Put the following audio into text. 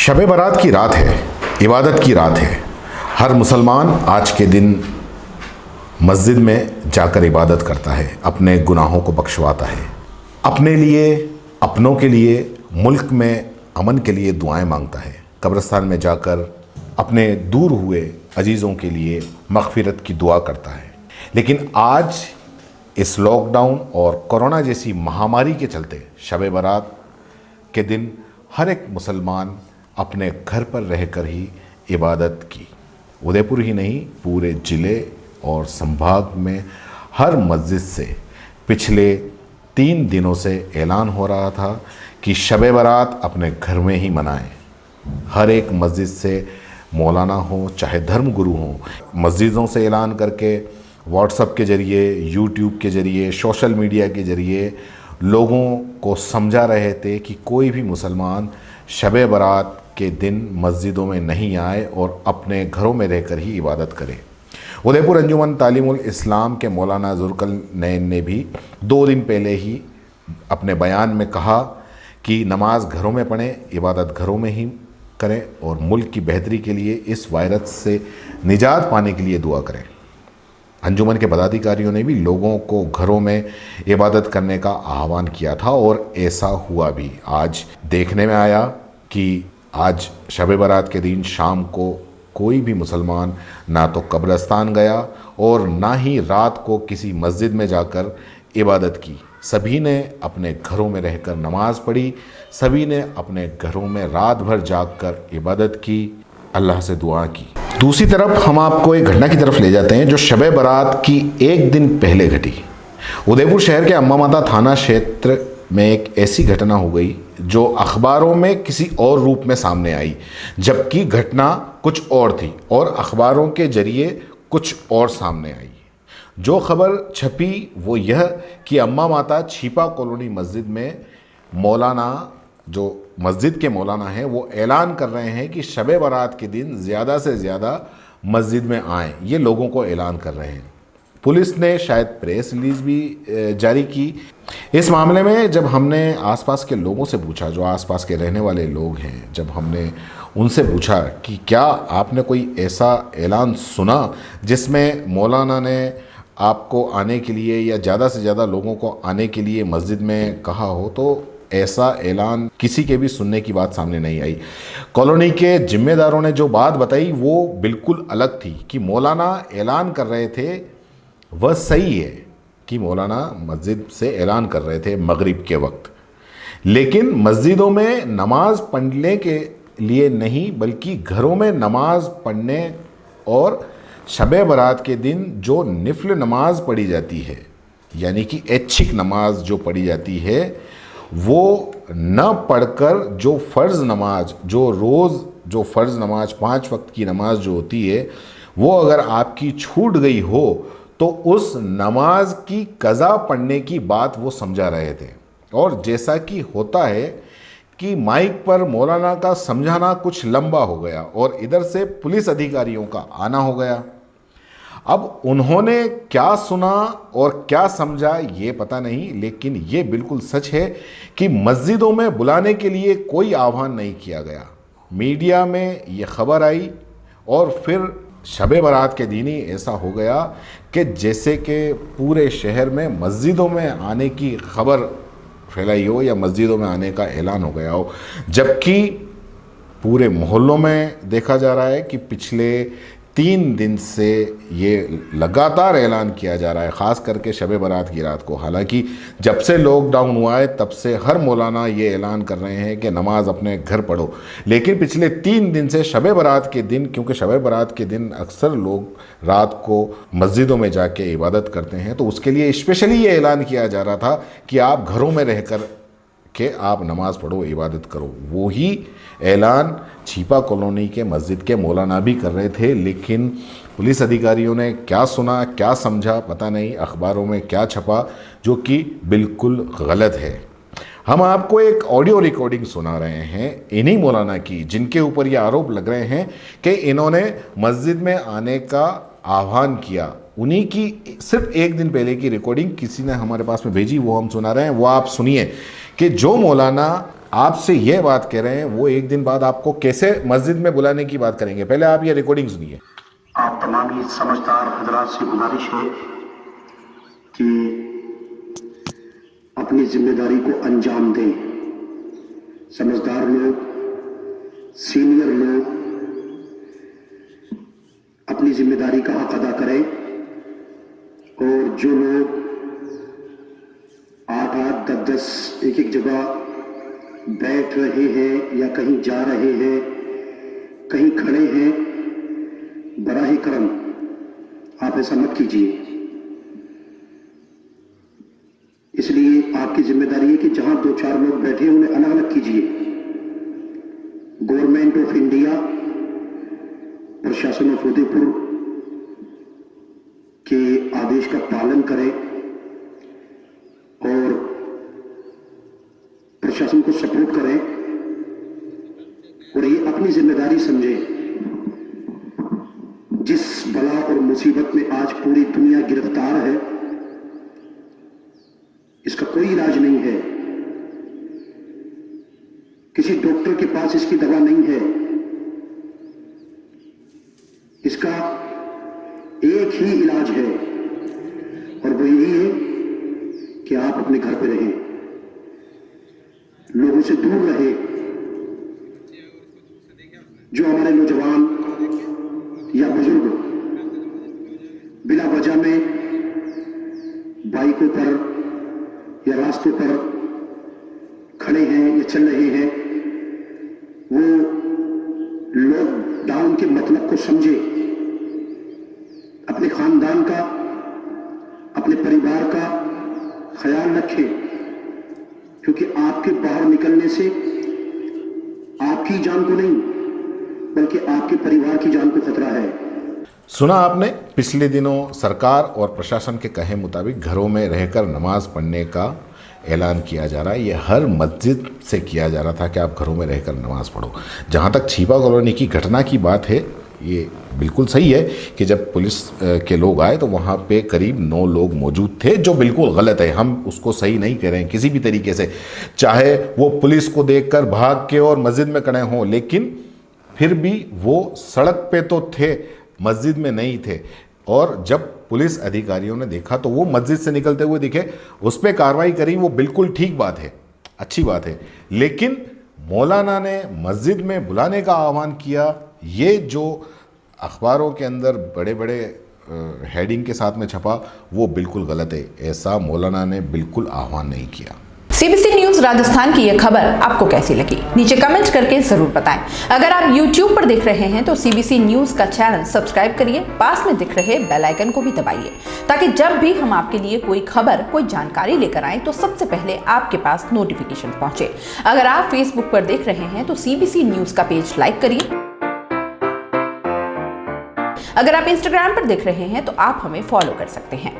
शब बारात की रात है, इबादत की रात है। हर मुसलमान आज के दिन मस्जिद में जाकर इबादत करता है, अपने गुनाहों को बख्शवाता है, अपने लिए, अपनों के लिए, मुल्क में अमन के लिए दुआएं मांगता है। कब्रिस्तान में जाकर अपने दूर हुए अजीज़ों के लिए मग़फ़िरत की दुआ करता है। लेकिन आज इस लॉकडाउन और कोरोना जैसी महामारी के चलते शब बारात के दिन हर एक मुसलमान अपने घर पर रहकर ही इबादत की। उदयपुर ही नहीं, पूरे ज़िले और संभाग में हर मस्जिद से पिछले 3 दिनों से ऐलान हो रहा था कि शब बारात अपने घर में ही मनाएं। हर एक मस्जिद से मौलाना हो चाहे धर्म गुरु हो, मस्जिदों से ऐलान करके व्हाट्सएप के ज़रिए, यूट्यूब के ज़रिए, सोशल मीडिया के ज़रिए लोगों को समझा रहे थे कि कोई भी मुसलमान शब बारात के दिन मस्जिदों में नहीं आए और अपने घरों में रहकर ही इबादत करे। उदयपुर अंजुमन तालीमुल इस्लाम के मौलाना ज़ुल्करनैन ने भी 2 दिन पहले ही अपने बयान में कहा कि नमाज घरों में पढ़ें, इबादत घरों में ही करें और मुल्क की बेहतरी के लिए, इस वायरस से निजात पाने के लिए दुआ करें। अंजुमन के पदाधिकारियों ने भी लोगों को घरों में इबादत करने का आह्वान किया था और ऐसा हुआ भी। आज देखने में आया कि आज शब बारात के दिन शाम को कोई भी मुसलमान ना तो कब्रिस्तान गया और ना ही रात को किसी मस्जिद में जाकर इबादत की। सभी ने अपने घरों में रहकर नमाज पढ़ी, सभी ने अपने घरों में रात भर जागकर इबादत की, अल्लाह से दुआ की। दूसरी तरफ हम आपको एक घटना की तरफ ले जाते हैं जो शब बारात की 1 दिन पहले घटी। उदयपुर शहर के अम्मा माता थाना क्षेत्र में एक ऐसी घटना हो गई जो अखबारों में किसी और रूप में सामने आई, जबकि घटना कुछ और थी और अखबारों के जरिए कुछ और सामने आई। जो खबर छपी वो यह कि अम्मा माता छिपा कॉलोनी मस्जिद में मौलाना, जो मस्जिद के मौलाना हैं, वो ऐलान कर रहे हैं कि शब बारात के दिन ज़्यादा से ज़्यादा मस्जिद में आएँ। ये लोगों को ऐलान कर रहे हैं। पुलिस ने शायद प्रेस रिलीज़ भी जारी की। इस मामले में जब हमने आसपास के लोगों से पूछा, जो आसपास के रहने वाले लोग हैं, जब हमने उनसे पूछा कि क्या आपने कोई ऐसा ऐलान सुना जिसमें मौलाना ने आपको आने के लिए या ज़्यादा से ज़्यादा लोगों को आने के लिए मस्जिद में कहा हो, तो ऐसा ऐलान किसी के भी सुनने की बात सामने नहीं आई। कॉलोनी के जिम्मेदारों ने जो बात बताई वो बिल्कुल अलग थी कि मौलाना ऐलान कर रहे थे। वह सही है कि मौलाना मस्जिद से ऐलान कर रहे थे मगरिब के वक्त, लेकिन मस्जिदों में नमाज पढ़ने के लिए नहीं बल्कि घरों में नमाज पढ़ने और शब बारात के दिन जो निफल नमाज पढ़ी जाती है, यानी कि ऐच्छिक नमाज जो पढ़ी जाती है, वो न पढ़कर जो फ़र्ज़ नमाज, जो रोज़ जो फ़र्ज़ नमाज 5 वक्त की नमाज जो होती है, वो अगर आपकी छूट गई हो तो उस नमाज की कज़ा पढ़ने की बात वो समझा रहे थे। और जैसा कि होता है कि माइक पर मौलाना का समझाना कुछ लंबा हो गया और इधर से पुलिस अधिकारियों का आना हो गया। अब उन्होंने क्या सुना और क्या समझा ये पता नहीं, लेकिन ये बिल्कुल सच है कि मस्जिदों में बुलाने के लिए कोई आह्वान नहीं किया गया। मीडिया में ये खबर आई और फिर शब बारात के दिन ही ऐसा हो गया कि जैसे कि पूरे शहर में मस्जिदों में आने की खबर फैलाई हो या मस्जिदों में आने का ऐलान हो गया हो, जबकि पूरे मोहल्लों में देखा जा रहा है कि पिछले 3 दिन से ये लगातार ऐलान किया जा रहा है, ख़ास करके शब बारात की रात को। हालांकि जब से लॉकडाउन हुआ है तब से हर मौलाना ये ऐलान कर रहे हैं कि नमाज अपने घर पढ़ो, लेकिन पिछले 3 दिन से शब बारात के दिन, क्योंकि शब बारात के दिन अक्सर लोग रात को मस्जिदों में जाके इबादत करते हैं, तो उसके लिए स्पेशली ये ऐलान किया जा रहा था कि आप घरों में रहकर कि आप नमाज़ पढ़ो, इबादत करो। वो ही ऐलान छिपा कॉलोनी के मस्जिद के मौलाना भी कर रहे थे, लेकिन पुलिस अधिकारियों ने क्या सुना क्या समझा पता नहीं, अखबारों में क्या छपा जो कि बिल्कुल गलत है। हम आपको एक ऑडियो रिकॉर्डिंग सुना रहे हैं इन्हीं मौलाना की, जिनके ऊपर ये आरोप लग रहे हैं कि इन्होंने मस्जिद में आने का आह्वान किया। उन्हीं की सिर्फ 1 दिन पहले की रिकॉर्डिंग किसी ने हमारे पास में भेजी, वो हम सुना रहे हैं। वो आप सुनिए कि जो मौलाना आपसे ये बात कह रहे हैं, वो एक दिन बाद आपको कैसे मस्जिद में बुलाने की बात करेंगे? पहले आप ये रिकॉर्डिंग सुनिए। आप तमाम ही समझदार हजरात से गुजारिश है कि अपनी जिम्मेदारी को अंजाम दें। समझदार लोग, सीनियर लोग अपनी जिम्मेदारी का हक अदा करें और जो लोग 8-8, 10-10 एक जगह बैठ रहे हैं या कहीं जा रहे हैं, कहीं खड़े हैं, बराह करम आप ऐसा मत कीजिए। इसलिए आपकी जिम्मेदारी है कि जहां 2-4 लोग बैठे हैं उन्हें अलग अलग कीजिए। गवर्नमेंट ऑफ इंडिया, प्रशासन ऑफ उदयपुर के आदेश का पालन करें और प्रशासन को सपोर्ट करें और ये अपनी जिम्मेदारी समझें। जिस बला और मुसीबत में आज पूरी दुनिया गिरफ्तार है, इसका कोई इलाज नहीं है। किसी डॉक्टर के पास इसकी दवा नहीं है। इसका एक ही इलाज है और वो यही है कि आप अपने घर पे रहें, लोगों से दूर रहे। जो हमारे नौजवान या बुजुर्ग बिला वजह में बाइकों पर या रास्तों पर खड़े हैं या चल रहे हैं, वो लॉकडाउन के मतलब को समझे। अपने खानदान का, अपने परिवार का ख्याल रखें, क्योंकि आपके बाहर निकलने से आपकी जान को नहीं बल्कि आपके परिवार की जान को खतरा है। सुना आपने, पिछले दिनों सरकार और प्रशासन के कहे मुताबिक घरों में रहकर नमाज पढ़ने का ऐलान किया जा रहा है। ये हर मस्जिद से किया जा रहा था कि आप घरों में रहकर नमाज पढ़ो। जहाँ तक छिपा कॉलोनी की घटना की बात है, ये बिल्कुल सही है कि जब पुलिस के लोग आए तो वहाँ पे करीब 9 लोग मौजूद थे, जो बिल्कुल गलत है। हम उसको सही नहीं कह रहे हैं किसी भी तरीके से, चाहे वो पुलिस को देखकर भाग के और मस्जिद में खड़े हों, लेकिन फिर भी वो सड़क पे तो थे, मस्जिद में नहीं थे। और जब पुलिस अधिकारियों ने देखा तो वो मस्जिद से निकलते हुए दिखे, उस पर कार्रवाई करी, वो बिल्कुल ठीक बात है, अच्छी बात है। लेकिन मौलाना ने मस्जिद में बुलाने का आह्वान किया, ये जो अखबारों के अंदर बड़े बड़े हेडिंग के साथ में छपा, वो बिल्कुल गलत है। ऐसा मौलाना ने बिल्कुल आह्वान नहीं किया। सीबीसी न्यूज राजस्थान की यह खबर आपको कैसी लगी, नीचे कमेंट करके जरूर बताएं। अगर आप YouTube पर देख रहे हैं तो सीबीसी न्यूज का चैनल सब्सक्राइब करिए, पास में दिख रहे बेल आइकन को भी दबाइए, ताकि जब भी हम आपके लिए कोई खबर, कोई जानकारी लेकर आए तो सबसे पहले आपके पास नोटिफिकेशन पहुंचे। अगर आप Facebook पर देख रहे हैं तो सीबीसी न्यूज का पेज लाइक करिए। अगर आप Instagram पर देख रहे हैं तो आप हमें फॉलो कर सकते हैं।